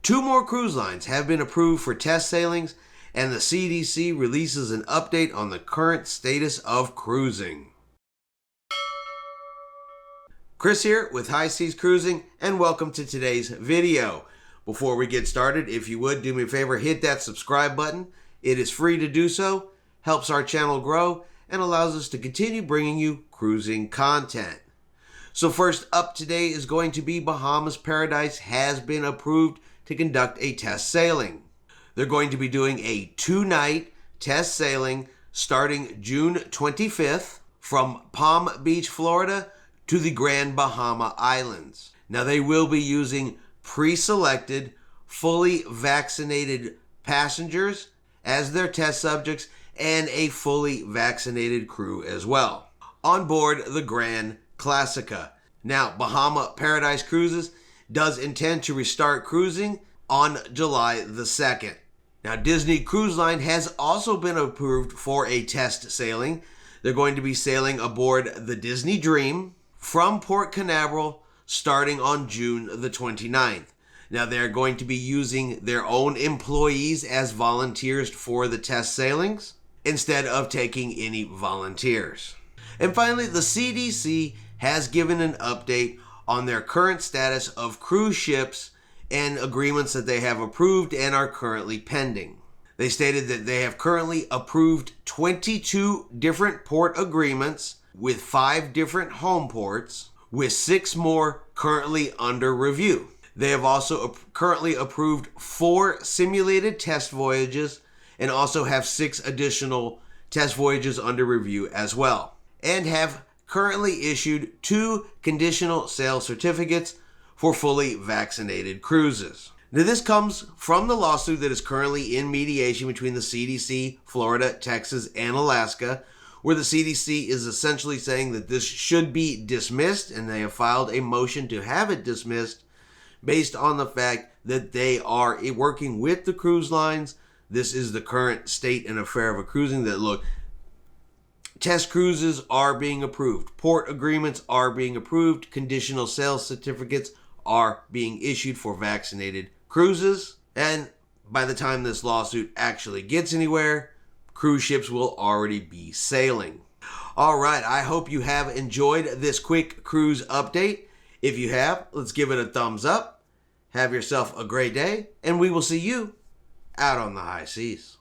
2 more cruise lines have been approved for test sailings, and the CDC releases an update on the current status of cruising. Chris here with High Seas Cruising, and welcome to today's video. Before we get started, if you would do me a favor, hit that subscribe button. It is free to do so, helps our channel grow, and allows us to continue bringing you cruising content. So first up today is going to be Bahamas Paradise has been approved to conduct a test sailing. They're going to be doing a 2-night test sailing starting June 25th from Palm Beach, Florida to the Grand Bahama Islands. Now they will be using pre-selected, fully vaccinated passengers as their test subjects and a fully vaccinated crew as well on board the Grand Classica. Now, Bahamas Paradise Cruises does intend to restart cruising on July the 2nd. Now, Disney Cruise Line has also been approved for a test sailing. They're going to be sailing aboard the Disney Dream from Port Canaveral starting on June the 29th. Now, they're going to be using their own employees as volunteers for the test sailings instead of taking any volunteers. And finally, the CDC has given an update on their current status of cruise ships and agreements that they have approved and are currently pending. They stated that they have currently approved 22 different port agreements with 5 different home ports, with 6 more currently under review. They have also currently approved 4 simulated test voyages and also have 6 additional test voyages under review as well, and have currently issued 2 conditional sale certificates for fully vaccinated cruises. Now, this comes from the lawsuit that is currently in mediation between the CDC, Florida, Texas, and Alaska, where the CDC is essentially saying that this should be dismissed, and they have filed a motion to have it dismissed based on the fact that they are working with the cruise lines. This is the current state and affair of a cruising that, look, test cruises are being approved. Port agreements are being approved. Conditional sales certificates are being issued for vaccinated cruises. And by the time this lawsuit actually gets anywhere, cruise ships will already be sailing. All right, I hope you have enjoyed this quick cruise update. If you have, let's give it a thumbs up. Have yourself a great day, and we will see you out on the high seas.